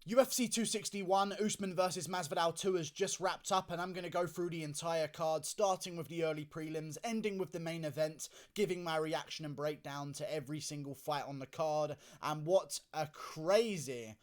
UFC 261, Usman vs Masvidal 2 has just wrapped up, and I'm going to go through the entire card, starting with the early prelims, ending with the main event, giving my reaction and breakdown to every single fight on the card. And what a crazy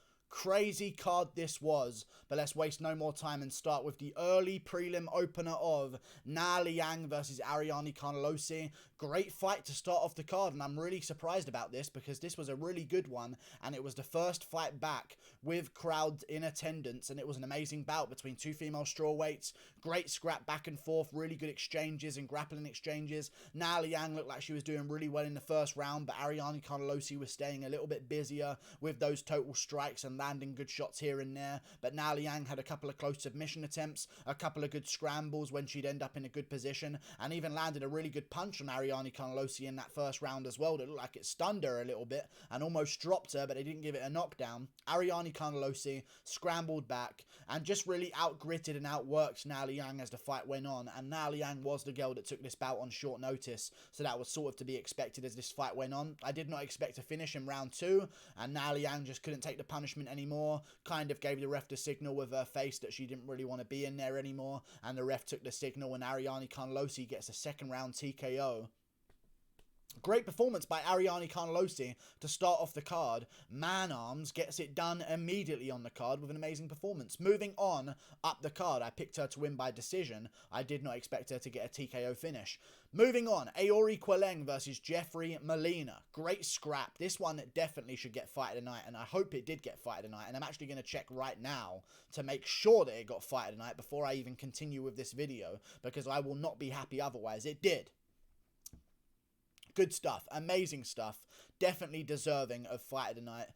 card this was. But let's waste no more time and start with the early prelim opener of Qileng versus Connelly. Great fight to start off the card, and I'm really surprised about this because this was a really good one, and it was the first fight back with crowds in attendance, and it was an amazing bout between two female strawweights. Great scrap back and forth, really good exchanges and grappling exchanges. Qileng looked like she was doing really well in the first round, but Connelly was staying a little bit busier with those total strikes and landing good shots here and there. But Qileng had a couple of close submission attempts, a couple of good scrambles when she'd end up in a good position, and even landed a really good punch on Connelly in that first round as well that looked like it stunned her a little bit and almost dropped her, but they didn't give it a knockdown. Connelly scrambled back and just really outgritted and outworked Qileng as the fight went on, and Qileng was the girl that took this bout on short notice, so that was sort of to be expected as this fight went on. I did not expect to finish in round 2, and Qileng just couldn't take the punishment anymore, kind of gave the ref the signal with her face that she didn't really want to be in there anymore, and the ref took the signal, and Connelly gets a second round TKO. Great performance by Connelly to start off the card. Man Arms gets it done immediately on the card with an amazing performance. Moving on up the card, I picked her to win by decision. I did not expect her to get a TKO finish. Moving on, Aori Qileng versus Jeffrey Molina. Great scrap. This one definitely should get fight of the night, and I hope it did get fight of the night. And I'm actually going to check right now to make sure that it got fight of the night before I even continue with this video, because I will not be happy otherwise. It did. Good stuff. Amazing stuff. Definitely deserving of fight of the night.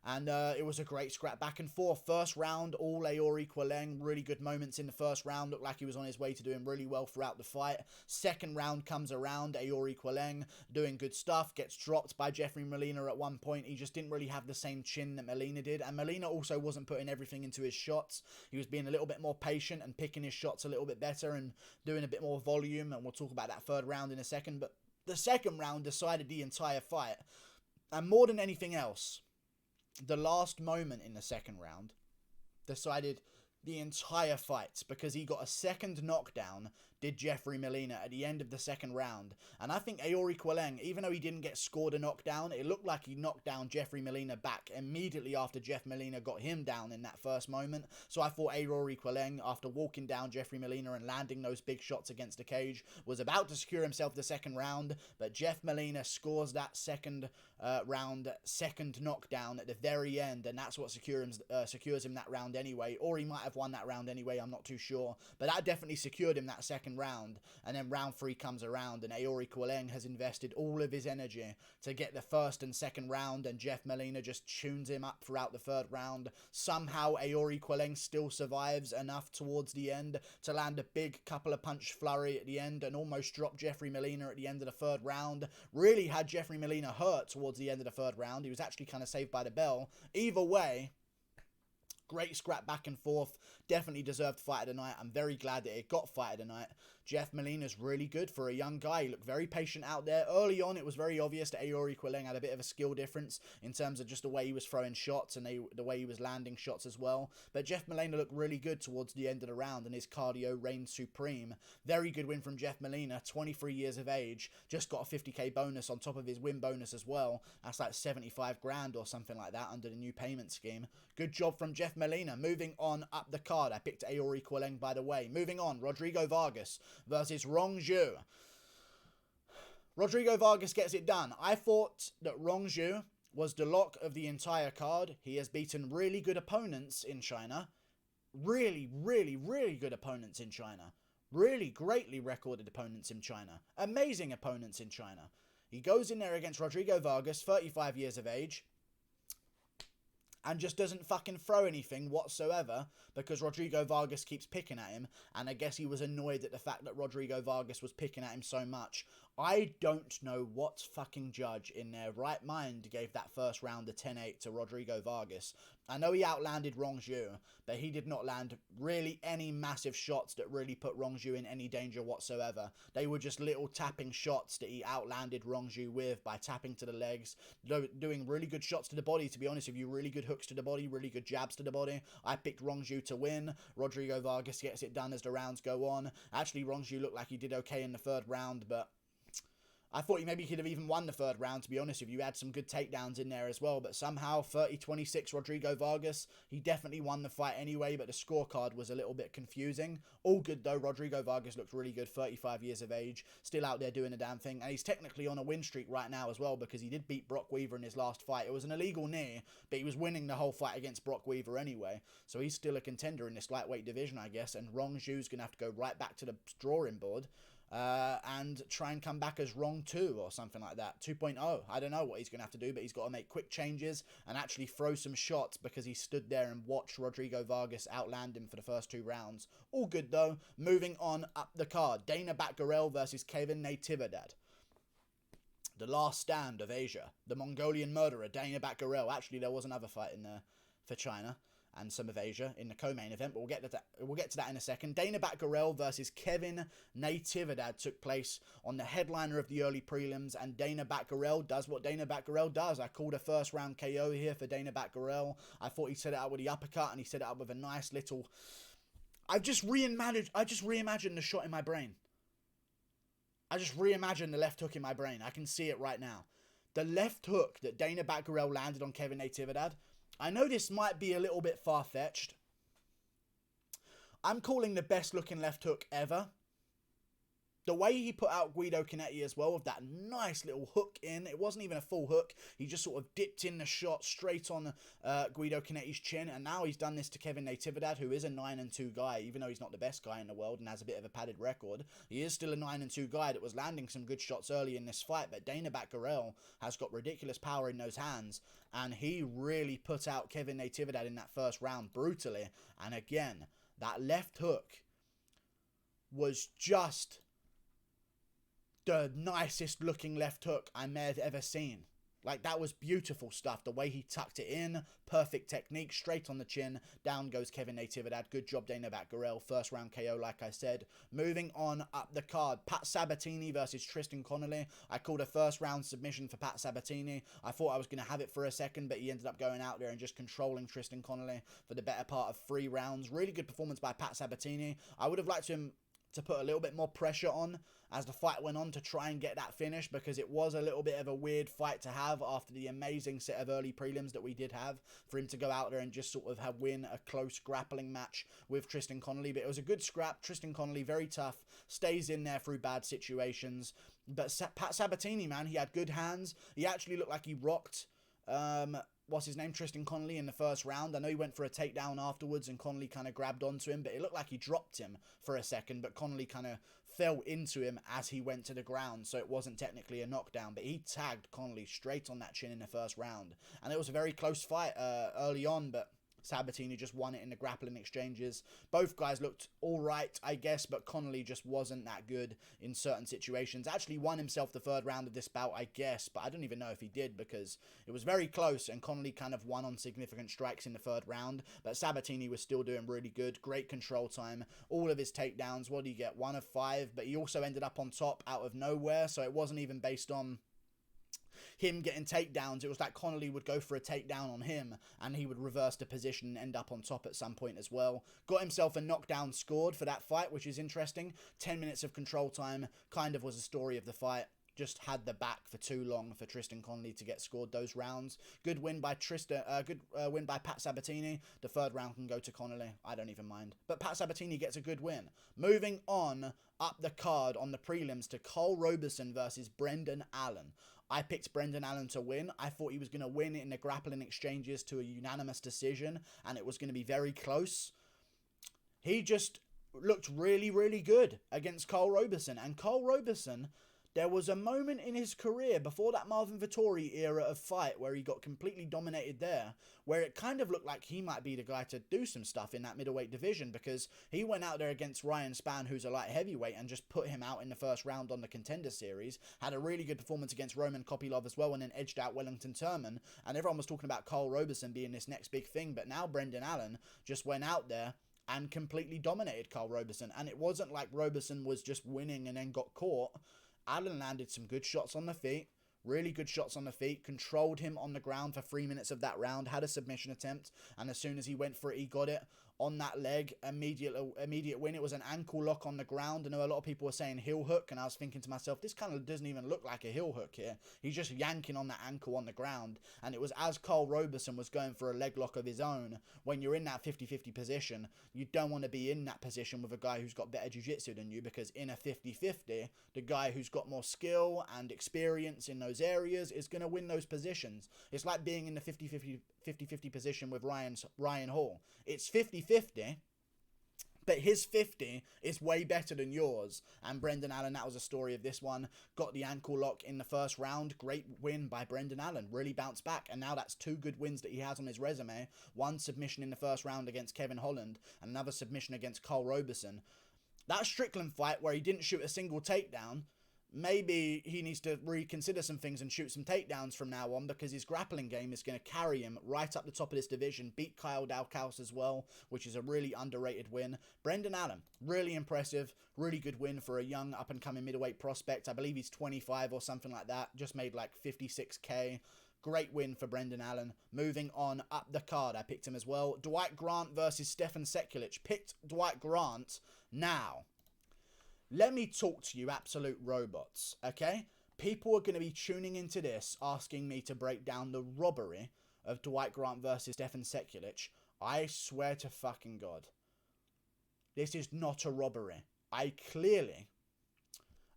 And it was a great scrap back and forth. First round, all Aori Qileng. Really good moments in the first round. Looked like he was on his way to doing really well throughout the fight. Second round comes around. Aori Qileng doing good stuff. Gets dropped by Jeffrey Molina at one point. He just didn't really have the same chin that Molina did. And Molina also wasn't putting everything into his shots. He was being a little bit more patient and picking his shots a little bit better and doing a bit more volume. And we'll talk about that third round in a second. But the second round decided the entire fight. And more than anything else, the last moment in the second round decided the entire fight, because he got a second knockdown, did Jeffrey Molina, at the end of the second round. And I think Aori Qileng, even though he didn't get scored a knockdown, it looked like he knocked down Jeffrey Molina back immediately after Jeff Molina got him down in that first moment. So I thought Aori Qileng, after walking down Jeffrey Molina and landing those big shots against the cage, was about to secure himself the second round, but Jeff Molina scores that second second knockdown at the very end, and that's what secures him that round anyway. Or he might have won that round anyway, I'm not too sure, but that definitely secured him that second round. And then round 3 comes around, and Aori Qileng has invested all of his energy to get the first and second round, and Jeff Molina just tunes him up throughout the third round. Somehow Aori Qileng still survives enough towards the end to land a big couple of punch flurry at the end and almost drop Jeffrey Molina at the end of the third round. Really had Jeffrey Molina hurt towards the end of the third round. He was actually kind of saved by the bell. Either way, great scrap back and forth. Definitely deserved fight of the night. I'm very glad that it got fight of the night. Jeff Molina's really good for a young guy. He looked very patient out there. Early on, it was very obvious that Aori Qileng had a bit of a skill difference in terms of just the way he was throwing shots and the way he was landing shots as well. But Jeff Molina looked really good towards the end of the round, and his cardio reigned supreme. Very good win from Jeff Molina, 23 years of age. Just got a 50k bonus on top of his win bonus as well. That's like 75 grand or something like that under the new payment scheme. Good job from Jeff Molina. Moving on up the card, I picked Aori Qileng, by the way. Moving on, Rodrigo Vargas versus Rong. Rodrigo Vargas gets it done. I thought that Rong was the lock of the entire card. He has beaten really good opponents in China. Really good opponents in China. Really greatly recorded opponents in China. Amazing opponents in China. He goes in there against Rodrigo Vargas, 35 years of age, and just doesn't fucking throw anything whatsoever because Rodrigo Vargas keeps picking at him, and I guess he was annoyed at the fact that Rodrigo Vargas was picking at him so much. I don't know what fucking judge in their right mind gave that first round a 10-8 to Rodrigo Vargas. I know he outlanded Rong, but he did not land really any massive shots that really put Rong in any danger whatsoever. They were just little tapping shots that he outlanded Rong with by tapping to the legs, doing really good shots to the body, to be honest with you, really good hooks to the body, really good jabs to the body. I picked Rong to win. Rodrigo Vargas gets it done as the rounds go on. Actually, Rong looked like he did okay in the third round, but I thought he maybe could have even won the third round, to be honest with you. Had some good takedowns in there as well, but somehow 30-26 Rodrigo Vargas, he definitely won the fight anyway, but the scorecard was a little bit confusing. All good though, Rodrigo Vargas looked really good, 35 years of age, still out there doing the damn thing, and he's technically on a win streak right now as well, because he did beat Brock Weaver in his last fight. It was an illegal knee, but he was winning the whole fight against Brock Weaver anyway, so he's still a contender in this lightweight division, I guess, and Rong Zhu's going to have to go right back to the drawing board. And try and come back as Rong 2 or something like that. 2.0. I don't know what he's going to have to do, but he's got to make quick changes and actually throw some shots because he stood there and watched Rodrigo Vargas outland him for the first 2 rounds. All good though. Moving on up the card. Danaa Batgerel versus Natividad. The last stand of Asia. The Mongolian murderer, Danaa Batgerel. Actually, there was another fight in there for China and some of Asia in the co-main event, but we'll get to that in a second. Danaa Batgerel versus Natividad took place on the headliner of the early prelims, and Danaa Batgerel does what Danaa Batgerel does. I called a first round KO here for Danaa Batgerel. I thought he set it up with the uppercut, and he set it up with a nice little... I just reimagined the shot in my brain. I just reimagined the left hook in my brain. I can see it right now. The left hook that Danaa Batgerel landed on Natividad, I know this might be a little bit far-fetched. I'm calling the best looking left hook ever. The way he put out Guido Canetti as well with that nice little hook in. It wasn't even a full hook. He just sort of dipped in the shot straight on Guido Canetti's chin. And now he's done this to Natividad, who is a 9-2 guy. Even though he's not the best guy in the world and has a bit of a padded record, he is still a 9-2 guy that was landing some good shots early in this fight. But Danaa Batgerel has got ridiculous power in those hands. And he really put out Natividad in that first round brutally. And again, that left hook was just the nicest looking left hook I may have ever seen. Like, that was beautiful stuff. The way he tucked it in, perfect technique, straight on the chin. Down goes Natividad. Good job, Danaa Batgerel. First round KO, like I said. Moving on up the card. Pat Sabatini versus Tristan Connolly. I called a first round submission for Pat Sabatini. I thought I was going to have it for a second, but he ended up going out there and just controlling Tristan Connolly for the better part of 3 rounds. Really good performance by Pat Sabatini. I would have liked him to put a little bit more pressure on as the fight went on to try and get that finish, because it was a little bit of a weird fight to have after the amazing set of early prelims that we did have, for him to go out there and just sort of win a close grappling match with Tristan Connolly. But it was a good scrap. Tristan Connolly, very tough, stays in there through bad situations. But Pat Sabatini, man, he had good hands. He actually looked like he rocked what's his name, Tristan Connolly, in the first round. I know he went for a takedown afterwards and Connolly kind of grabbed onto him, but it looked like he dropped him for a second, but Connolly kind of fell into him as he went to the ground, so it wasn't technically a knockdown, but he tagged Connolly straight on that chin in the first round. And it was a very close fight early on, but Sabatini just won it in the grappling exchanges. Both guys looked alright, I guess, but Connolly just wasn't that good in certain situations. Actually won himself the third round of this bout, I guess, but I don't even know if he did, because it was very close and Connolly kind of won on significant strikes in the third round. But Sabatini was still doing really good. Great control time. All of his takedowns, what did he get? 1 of 5, but he also ended up on top out of nowhere, so it wasn't even based on him getting takedowns. It was like Connolly would go for a takedown on him and he would reverse the position and end up on top at some point as well. Got himself a knockdown scored for that fight, which is interesting. 10 minutes of control time kind of was the story of the fight. Just had the back for too long for Tristan Connolly to get scored those rounds. Good win by win by Pat Sabatini. The third round can go to Connolly. I don't even mind. But Pat Sabatini gets a good win. Moving on up the card on the prelims to Karl Roberson versus Brendan Allen. I picked Brendan Allen to win. I thought he was going to win in the grappling exchanges to a unanimous decision, and it was going to be very close. He just looked really, really good against Karl Roberson, and Karl Roberson there was a moment in his career before that Marvin Vettori era of fight where he got completely dominated there, where it kind of looked like he might be the guy to do some stuff in that middleweight division, because he went out there against Ryan Spann, who's a light heavyweight, and just put him out in the first round on the Contender Series. Had a really good performance against Roman Kopylov as well, and then edged out Wellington Turman. And everyone was talking about Karl Roberson being this next big thing, but now Brendan Allen just went out there and completely dominated Karl Roberson. And it wasn't like Roberson was just winning and then got caught. Allen landed some good shots on the feet, really good shots on the feet, controlled him on the ground for 3 minutes of that round, had a submission attempt, and as soon as he went for it, he got it on that leg. Immediate win. It was an ankle lock on the ground. I know a lot of people were saying heel hook, and I was thinking to myself, this kind of doesn't even look like a heel hook here. He's just yanking on that ankle on the ground, and it was as Karl Roberson was going for a leg lock of his own. When you're in that 50-50 position, you don't want to be in that position with a guy who's got better jiu-jitsu than you, because in a 50-50, the guy who's got more skill and experience in those areas is going to win those positions. It's like being in the 50-50 position with Ryan Hall. It's 50-50, but his 50 is way better than yours. And Brendan Allen, that was a story of this one. Got the ankle lock in the first round. Great win by Brendan Allen. Really bounced back. And now that's 2 good wins that he has on his resume. One submission in the first round against Kevin Holland, and another submission against Karl Roberson. That Strickland fight where he didn't shoot a single takedown, maybe he needs to reconsider some things and shoot some takedowns from now on, because his grappling game is going to carry him right up the top of this division. Beat Kyle Dalkaus as well, which is a really underrated win. Brendan Allen, really impressive, really good win for a young up-and-coming middleweight prospect. I believe he's 25 or something like that, just made like 56k. Great win for Brendan Allen. Moving on up the card, I picked him as well. Dwight Grant versus Stefan Sekulic. Picked Dwight Grant. Now, let me talk to you absolute robots, okay? People are going to be tuning into this, asking me to break down the robbery of Dwight Grant versus Stefan Sekulic. I swear to fucking God, this is not a robbery. I clearly,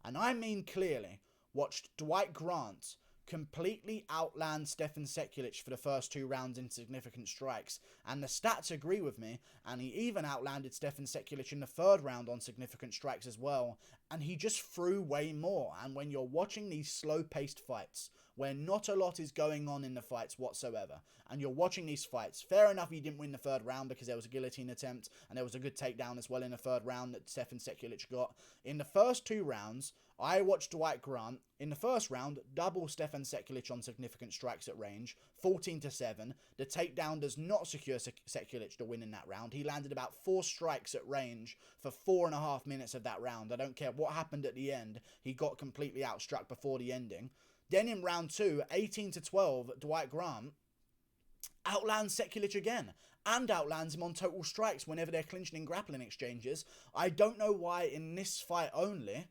and I mean clearly, watched Dwight Grant completely outland Stefan Sekulic for the first 2 rounds in significant strikes, and the stats agree with me, and he even outlanded Stefan Sekulic in the 3rd round on significant strikes as well, and he just threw way more. And when you're watching these slow-paced fights, where not a lot is going on in the fights whatsoever, and you're watching these fights, fair enough he didn't win the 3rd round because there was a guillotine attempt, and there was a good takedown as well in the 3rd round that Stefan Sekulic got. In the first 2 rounds, I watched Dwight Grant, in the first round, double Stefan Sekulic on significant strikes at range, 14-7. The takedown does not secure Sekulic to win in that round. He landed about 4 strikes at range for 4.5 minutes of that round. I don't care what happened at the end. He got completely outstruck before the ending. Then in round 2, 18-12, Dwight Grant outlands Sekulic again, and outlands him on total strikes whenever they're clinching in grappling exchanges. I don't know why in this fight only.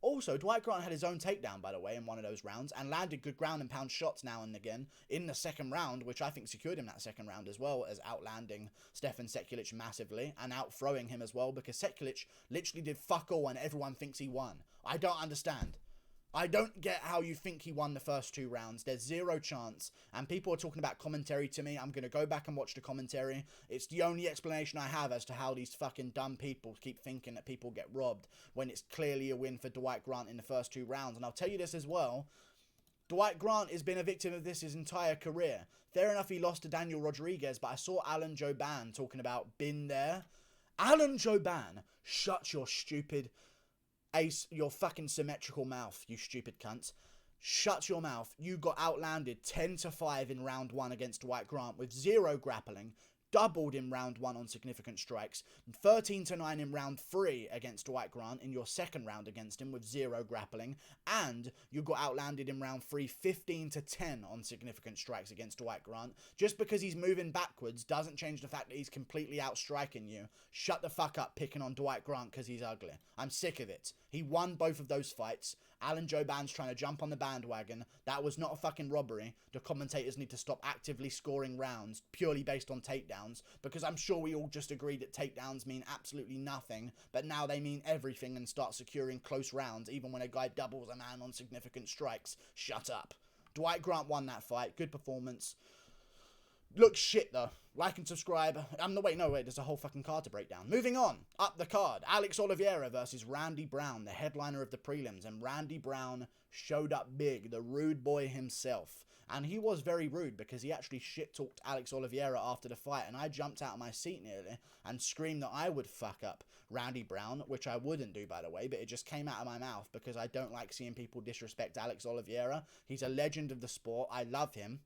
Also, Dwight Grant had his own takedown, by the way, in one of those rounds, and landed good ground and pound shots now and again in the 2nd round, which I think secured him that 2nd round as well, as outlanding Stefan Sekulic massively, and outthrowing him as well, because Sekulic literally did fuck all and everyone thinks he won. I don't understand. I don't get how you think he won the first 2 rounds. There's 0 chance. And people are talking about commentary to me. I'm going to go back and watch the commentary. It's the only explanation I have as to how these fucking dumb people keep thinking that people get robbed when it's clearly a win for Dwight Grant in the first 2 rounds. And I'll tell you this as well. Dwight Grant has been a victim of this his entire career. Fair enough, he lost to Daniel Rodriguez, but I saw Alan Jouban talking about been there. Alan Jouban, shut your stupid... your fucking symmetrical mouth, you stupid cunt. Shut your mouth. You got outlanded 10-5 in round 1 against Dwight Grant with 0 grappling, doubled in round 1 on significant strikes, 13-9 in round 3 against Dwight Grant in your 2nd round against him with 0 grappling, and you got outlanded in round 3 15-10 on significant strikes against Dwight Grant. Just because he's moving backwards doesn't change the fact that he's completely outstriking you. Shut the fuck up picking on Dwight Grant because he's ugly. I'm sick of it. He won both of those fights. Alan Jouban's trying to jump on the bandwagon. That was not a fucking robbery. The commentators need to stop actively scoring rounds purely based on takedowns, because I'm sure we all just agreed that takedowns mean absolutely nothing, but now they mean everything and start securing close rounds even when a guy doubles a man on significant strikes. Shut up. Dwight Grant won that fight. Good performance. Looks shit, though. Like and subscribe. Wait, there's a whole fucking card to break down. Moving on, up the card. Alex Oliveira versus Randy Brown, the headliner of the prelims. And Randy Brown showed up big, the rude boy himself. And he was very rude because he actually shit-talked Alex Oliveira after the fight. And I jumped out of my seat nearly and screamed that I would fuck up Randy Brown, which I wouldn't do, by the way. But it just came out of my mouth because I don't like seeing people disrespect Alex Oliveira. He's a legend of the sport. I love him.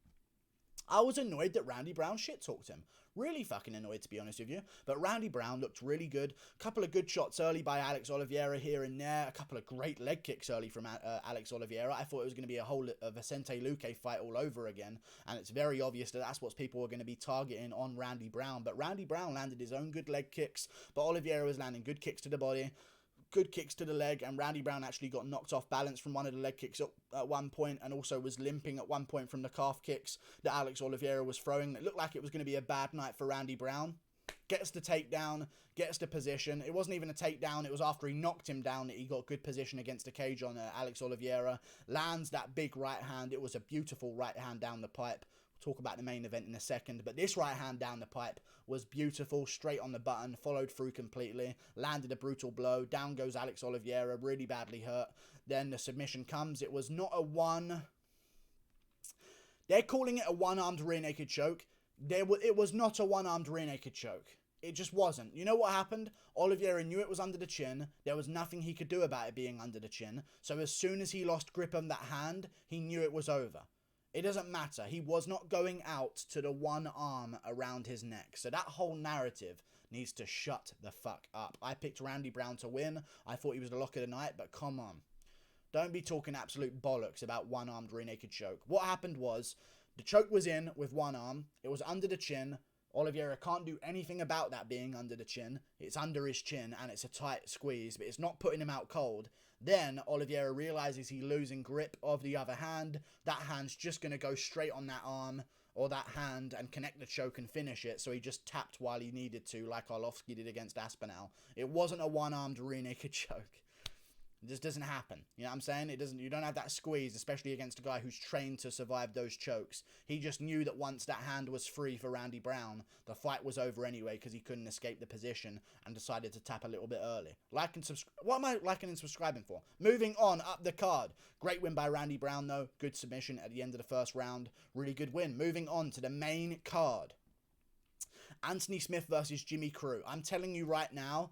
I was annoyed that Randy Brown shit-talked him. Really fucking annoyed, to be honest with you. But Randy Brown looked really good. A couple of good shots early by Alex Oliveira here and there. A couple of great leg kicks early from Alex Oliveira. I thought it was going to be a whole Vicente Luque fight all over again. And it's very obvious that that's what people are going to be targeting on Randy Brown. But Randy Brown landed his own good leg kicks. But Oliveira was landing good kicks to the body, good kicks to the leg, and Randy Brown actually got knocked off balance from one of the leg kicks at one point, and also was limping at one point from the calf kicks that Alex Oliveira was throwing. It looked like it was going to be a bad night for Randy Brown. Gets the takedown, gets the position. It wasn't even a takedown. It was after he knocked him down that he got good position against the cage on Alex Oliveira. Lands that big right hand. It was a beautiful right hand down the pipe. We'll talk about the main event in a second, but this right hand down the pipe was beautiful, straight on the button, followed through completely, landed a brutal blow. Down goes Alex Oliveira, really badly hurt. Then the submission comes. It was not a one. They're calling it a one-armed rear naked choke. It was not a one-armed rear naked choke. It just wasn't. You know what happened? Oliveira knew it was under the chin. There was nothing he could do about it being under the chin. So as soon as he lost grip on that hand, he knew it was over. It doesn't matter. He was not going out to the one arm around his neck. So that whole narrative needs to shut the fuck up. I picked Randy Brown to win. I thought he was the lock of the night, but come on. Don't be talking absolute bollocks about one-armed rear naked choke. What happened was, the choke was in with one arm. It was under the chin. Oliveira can't do anything about that being under the chin. It's under his chin, and it's a tight squeeze, but it's not putting him out cold. Then Oliveira realizes he's losing grip of the other hand. That hand's just going to go straight on that arm or that hand and connect the choke and finish it. So he just tapped while he needed to, like Arlovski did against Aspinall. It wasn't a one-armed rear naked choke. It just doesn't happen. You know what I'm saying? You don't have that squeeze, especially against a guy who's trained to survive those chokes. He just knew that once that hand was free for Randy Brown, the fight was over anyway because he couldn't escape the position and decided to tap a little bit early. Like and subscribe. What am I liking and subscribing for? Moving on up the card. Great win by Randy Brown though. Good submission at the end of the first round. Really good win. Moving on to the main card. Anthony Smith versus Jimmy Crute. I'm telling you right now,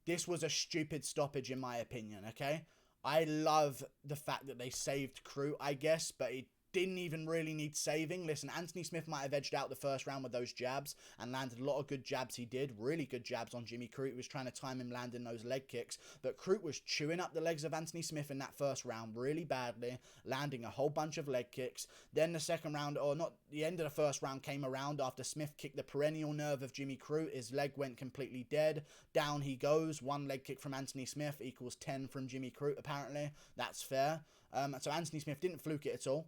this was a stupid stoppage in my opinion, okay? I love the fact that they saved Crute, I guess, but it didn't even really need saving. Listen, Anthony Smith might have edged out the first round with those jabs and landed a lot of good jabs he did. Really good jabs on Jimmy Crute. He was trying to time him landing those leg kicks. But Crute was chewing up the legs of Anthony Smith in that first round really badly, landing a whole bunch of leg kicks. Then the second round, or not, the end of the first round came around after Smith kicked the perennial nerve of Jimmy Crute. His leg went completely dead. Down he goes. One leg kick from Anthony Smith equals 10 from Jimmy Crute, apparently. That's fair. So Anthony Smith didn't fluke it at all.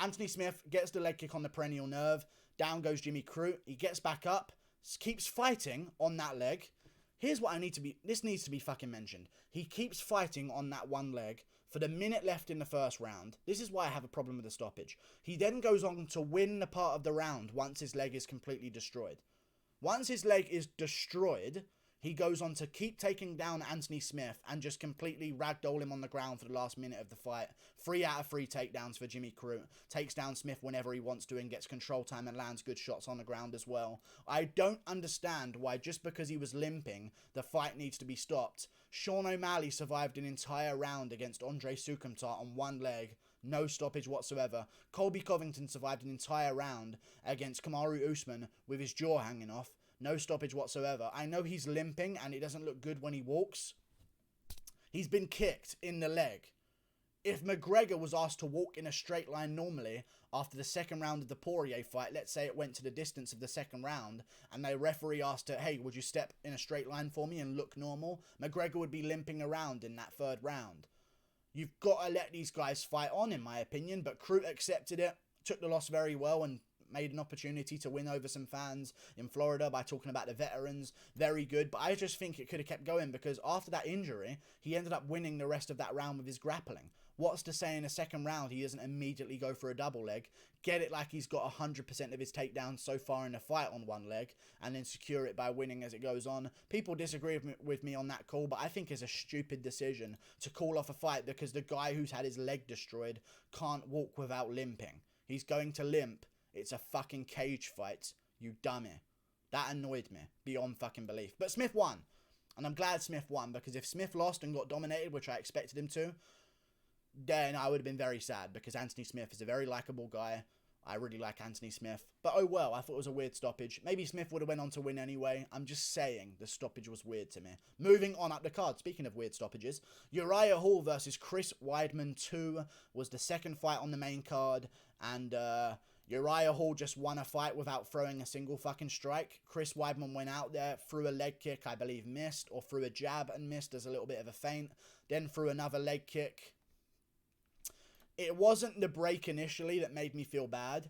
Anthony Smith gets the leg kick on the perennial nerve. Down goes Jimmy Crute. He gets back up, keeps fighting on that leg. Here's what this needs to be fucking mentioned. He keeps fighting on that one leg for the minute left in the first round. This is why I have a problem with the stoppage. He then goes on to win the part of the round once his leg is completely destroyed. Once his leg is destroyed, he goes on to keep taking down Anthony Smith and just completely ragdoll him on the ground for the last minute of the fight. 3 out of 3 takedowns for Jimmy Crute. Takes down Smith whenever he wants to and gets control time and lands good shots on the ground as well. I don't understand why just because he was limping, the fight needs to be stopped. Sean O'Malley survived an entire round against Andre Sukumtar on one leg. No stoppage whatsoever. Colby Covington survived an entire round against Kamaru Usman with his jaw hanging off. No stoppage whatsoever. I know he's limping and it doesn't look good when he walks. He's been kicked in the leg. If McGregor was asked to walk in a straight line normally after the second round of the Poirier fight, let's say it went to the distance of the second round, and the referee asked her, hey, would you step in a straight line for me and look normal? McGregor would be limping around in that third round. You've got to let these guys fight on, in my opinion, but Crute accepted it, took the loss very well, and made an opportunity to win over some fans in Florida by talking about the veterans. Very good, but I just think it could have kept going, because after that injury, he ended up winning the rest of that round with his grappling. What's to say in the second round he doesn't immediately go for a double leg, get it like he's got 100% of his takedowns so far in the fight on one leg, and then secure it by winning as it goes on? People disagree with me on that call, but I think it's a stupid decision to call off a fight because the guy who's had his leg destroyed can't walk without limping. He's going to limp. It's a fucking cage fight, you dummy. That annoyed me beyond fucking belief. But Smith won, and I'm glad Smith won, because if Smith lost and got dominated, which I expected him to, then I would have been very sad, because Anthony Smith is a very likeable guy. I really like Anthony Smith. But oh well, I thought it was a weird stoppage. Maybe Smith would have went on to win anyway. I'm just saying the stoppage was weird to me. Moving on up the card, speaking of weird stoppages, Uriah Hall versus Chris Weidman 2 was the second fight on the main card, and Uriah Hall just won a fight without throwing a single fucking strike. Chris Weidman went out there, threw a leg kick, I believe missed, or threw a jab and missed as a little bit of a feint, then threw another leg kick. It wasn't the break initially that made me feel bad.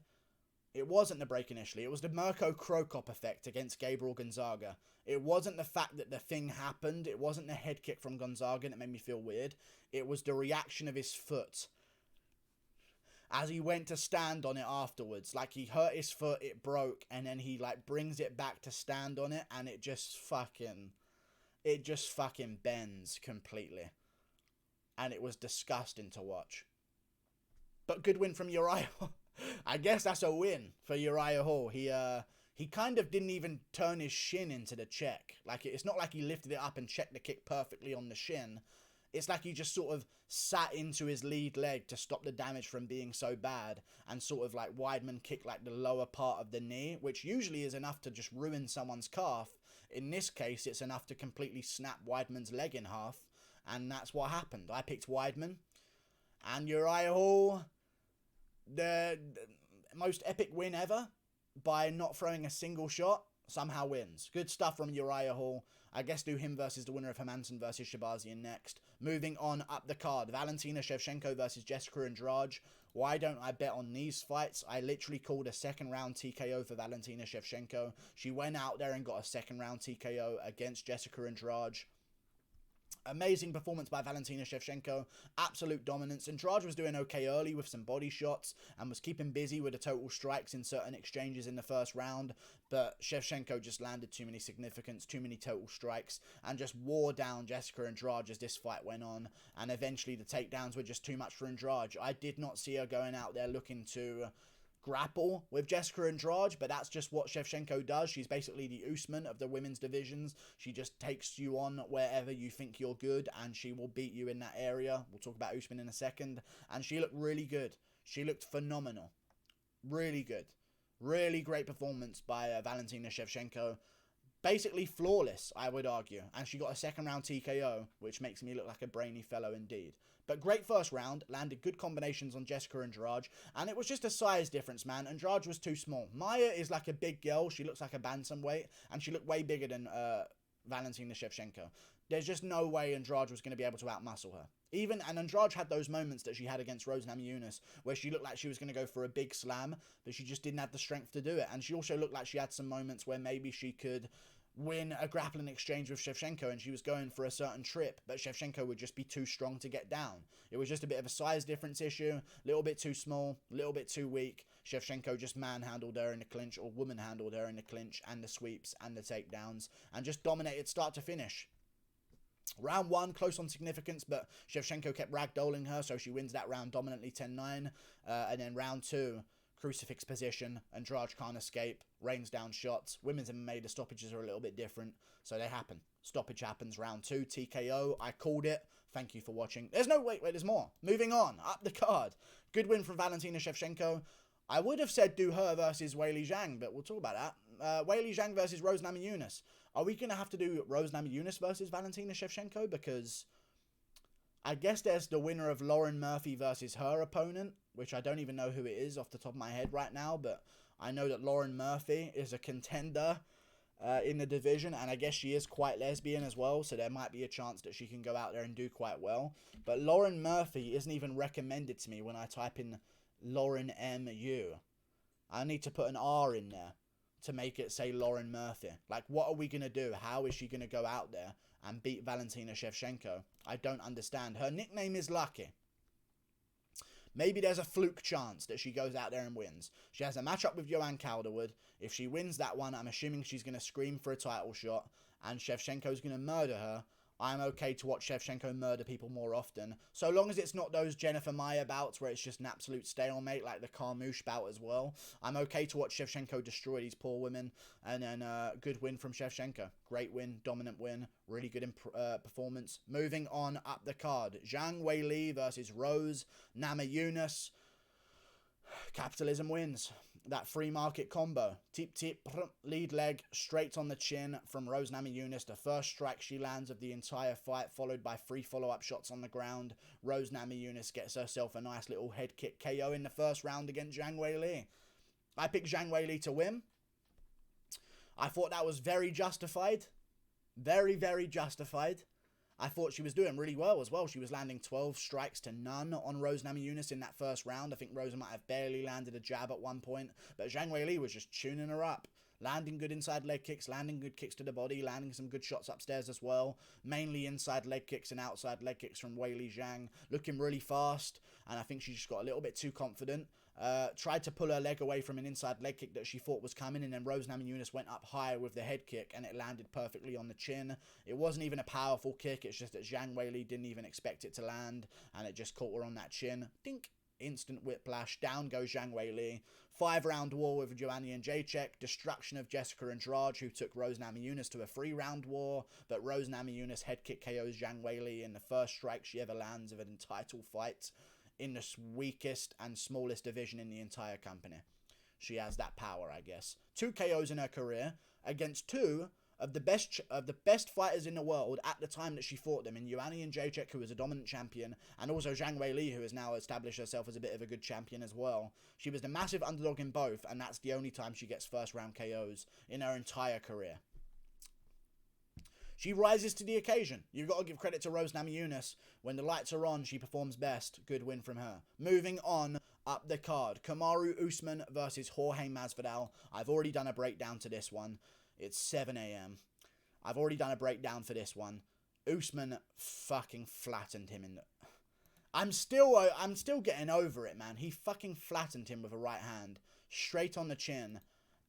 It wasn't the break initially. It was the Mirko Cro Cop effect against Gabriel Gonzaga. It wasn't the fact that the thing happened. It wasn't the head kick from Gonzaga that made me feel weird. It was the reaction of his foot as he went to stand on it afterwards. Like, he hurt his foot, it broke, and then he, like, brings it back to stand on it, and it just fucking bends completely. And it was disgusting to watch. But good win from Uriah. I guess that's a win for Uriah Hall. He kind of didn't even turn his shin into the check. Like, it's not like he lifted it up and checked the kick perfectly on the shin. It's like he just sort of sat into his lead leg to stop the damage from being so bad, and sort of like Weidman kicked like the lower part of the knee, which usually is enough to just ruin someone's calf. In this case, it's enough to completely snap Weidman's leg in half, and that's what happened. I picked Weidman, and Uriah Hall, the most epic win ever by not throwing a single shot, somehow wins. Good stuff from Uriah Hall. I guess do him versus the winner of Hermansson versus Shabazian next. Moving on up the card, Valentina Shevchenko versus Jessica Andrade. Why don't I bet on these fights? I literally called a second round TKO for Valentina Shevchenko. She went out there and got a second round TKO against Jessica Andrade. Amazing performance by Valentina Shevchenko. Absolute dominance. Andrade was doing okay early with some body shots and was keeping busy with the total strikes in certain exchanges in the first round, but Shevchenko just landed too many significance, too many total strikes, and just wore down Jessica Andrade as this fight went on, and eventually the takedowns were just too much for Andrade. I did not see her going out there looking to grapple with Jessica Andrade, but that's just what Shevchenko does. She's basically the Usman of the women's divisions. She just takes you on wherever you think you're good, and she will beat you in that area. We'll talk about Usman in a second, and she looked really good. She looked phenomenal. Really good. Really great performance by Valentina Shevchenko. Basically flawless, I would argue, and she got a second round TKO, which makes me look like a brainy fellow indeed. But great first round, landed good combinations on Jessica Andrade, and it was just a size difference, man. Andrade was too small. Maya is like a big girl. She looks like a bantamweight, and she looked way bigger than Valentina Shevchenko. There's just no way Andrade was going to be able to outmuscle her. And Andrade had those moments that she had against Rose Namajunas, where she looked like she was going to go for a big slam, but she just didn't have the strength to do it. And she also looked like she had some moments where maybe she could win a grappling exchange with Shevchenko, and she was going for a certain trip, but Shevchenko would just be too strong to get down. It was just a bit of a size difference issue, a little bit too small, a little bit too weak. Shevchenko just manhandled her in the clinch, or woman-handled her in the clinch, and the sweeps, and the takedowns, and just dominated start to finish. Round 1, close on significance, but Shevchenko kept ragdolling her, so she wins that round dominantly 10-9, and then round 2, crucifix position, Andrade can't escape, rains down shots. Women's MMA, the stoppages are a little bit different, so they happen. Stoppage happens, round 2, TKO, I called it. Thank you for watching. There's there's more. Moving on, up the card. Good win from Valentina Shevchenko. I would have said do her versus Weili Zhang, but we'll talk about that. Weili Zhang versus Rose Namajunas. Are we going to have to do Rose Namajunas versus Valentina Shevchenko? Because I guess there's the winner of Lauren Murphy versus her opponent, which I don't even know who it is off the top of my head right now, but I know that Lauren Murphy is a contender in the division, and I guess she is quite lesbian as well, so there might be a chance that she can go out there and do quite well. But Lauren Murphy isn't even recommended to me when I type in Lauren MU. I need to put an R in there to make it say Lauren Murphy. Like, what are we going to do? How is she going to go out there and beat Valentina Shevchenko? I don't understand. Her nickname is Lucky. Maybe there's a fluke chance that she goes out there and wins. She has a matchup with Joanne Calderwood. If she wins that one, I'm assuming she's going to scream for a title shot, and Shevchenko's going to murder her. I'm okay to watch Shevchenko murder people more often, so long as it's not those Jennifer Maia bouts where it's just an absolute stalemate, like the Carmouche bout as well. I'm okay to watch Shevchenko destroy these poor women, and then good win from Shevchenko. Great win, dominant win, really good performance. Moving on up the card, Zhang Weili versus Rose Namajunas. Capitalism wins. That free market combo. Tip tip, lead leg, straight on the chin from Rose Namajunas. The first strike she lands of the entire fight, followed by 3 follow-up shots on the ground. Rose Namajunas gets herself a nice little head kick KO in the first round against Zhang Weili. I picked Zhang Weili to win. I thought that was very justified. Very, very justified. I thought she was doing really well as well. She was landing 12 strikes to none on Rose Namajunas in that first round. I think Rose might have barely landed a jab at one point, but Zhang Weili was just tuning her up. Landing good inside leg kicks, landing good kicks to the body, landing some good shots upstairs as well. Mainly inside leg kicks and outside leg kicks from Weili Zhang. Looking really fast, and I think she just got a little bit too confident. Tried to pull her leg away from an inside leg kick that she thought was coming, and then Rose Namajunas went up high with the head kick, and it landed perfectly on the chin. It wasn't even a powerful kick, it's just that Zhang Weili didn't even expect it to land, and it just caught her on that chin. Dink! Instant whiplash. Down goes Zhang Weili. 5-round war with Joanna and Jacek. Destruction of Jessica Andrade, who took Rose Namajunas to a 3-round war, but Rose Namajunas head kick KOs Zhang Weili in the first strike she ever lands of an entitled fight in the weakest and smallest division in the entire company. She has that power, I guess. 2 KOs in her career against 2 of the best fighters in the world at the time that she fought them, in Joanna and Jacek, who was a dominant champion, and also Zhang Weili, who has now established herself as a bit of a good champion as well. She was the massive underdog in both, and that's the only time she gets first-round KOs in her entire career. She rises to the occasion. You've got to give credit to Rose Namajunas. When the lights are on, she performs best. Good win from her. Moving on up the card, Kamaru Usman versus Jorge Masvidal. I've already done a breakdown to this one. It's 7 a.m. I've already done a breakdown for this one. Usman fucking flattened him in the... I'm still getting over it, man. He fucking flattened him with a right hand, straight on the chin,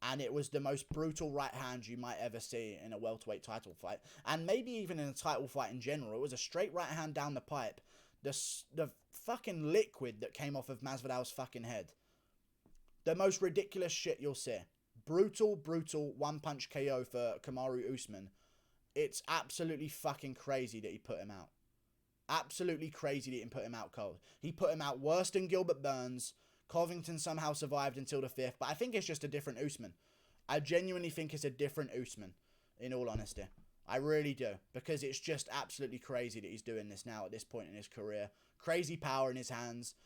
and it was the most brutal right hand you might ever see in a welterweight title fight, and maybe even in a title fight in general. It was a straight right hand down the pipe. The fucking liquid that came off of Masvidal's fucking head. The most ridiculous shit you'll see. Brutal, brutal one-punch KO for Kamaru Usman. It's absolutely fucking crazy that he put him out. Absolutely crazy that he put him out cold. He put him out worse than Gilbert Burns. Covington somehow survived until the 5th, but I think it's just a different Usman. I genuinely think it's a different Usman, in all honesty. I really do, because it's just absolutely crazy that he's doing this now at this point in his career. Crazy power in his hands.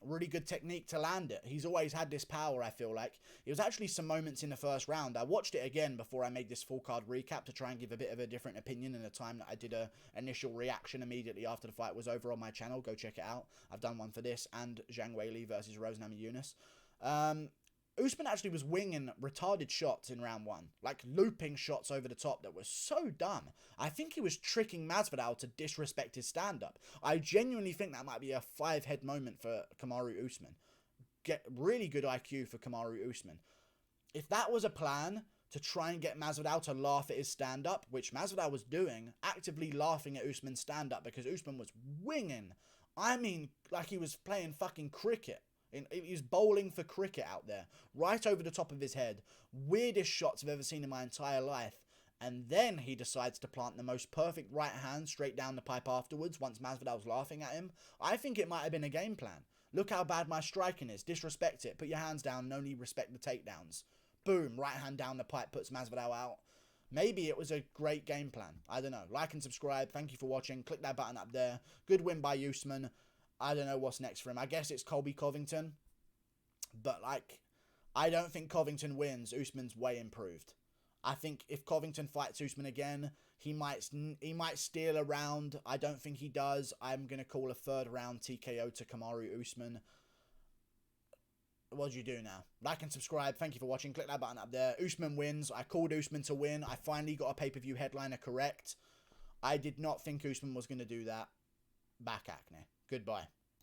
Really good technique to land it. He's always had this power, I feel like. It was actually some moments in the first round. I watched it again before I made this full card recap to try and give a bit of a different opinion in the time that I did a initial reaction immediately after the fight was over on my channel. Go check it out. I've done one for this and Zhang Weili versus Rose Namajunas. Usman actually was winging retarded shots in round 1. Like, looping shots over the top that was so dumb. I think he was tricking Masvidal to disrespect his stand-up. I genuinely think that might be a 5-head moment for Kamaru Usman. Get really good IQ for Kamaru Usman. If that was a plan to try and get Masvidal to laugh at his stand-up, which Masvidal was doing, actively laughing at Usman's stand-up because Usman was winging. I mean, like he was playing fucking cricket. He was bowling for cricket out there, right over the top of his head. Weirdest shots I've ever seen in my entire life. And then he decides to plant the most perfect right hand straight down the pipe afterwards, once Masvidal's laughing at him. I think it might have been a game plan. Look how bad my striking is. Disrespect it. Put your hands down and only respect the takedowns. Boom, right hand down the pipe, puts Masvidal out. Maybe it was a great game plan. I don't know. Like and subscribe. Thank you for watching. Click that button up there. Good win by Usman. I don't know what's next for him. I guess it's Colby Covington. But, like, I don't think Covington wins. Usman's way improved. I think if Covington fights Usman again, he might steal a round. I don't think he does. I'm going to call a 3rd round TKO to Kamaru Usman. What do you do now? Like and subscribe. Thank you for watching. Click that button up there. Usman wins. I called Usman to win. I finally got a pay-per-view headliner correct. I did not think Usman was going to do that. Back acne. Goodbye.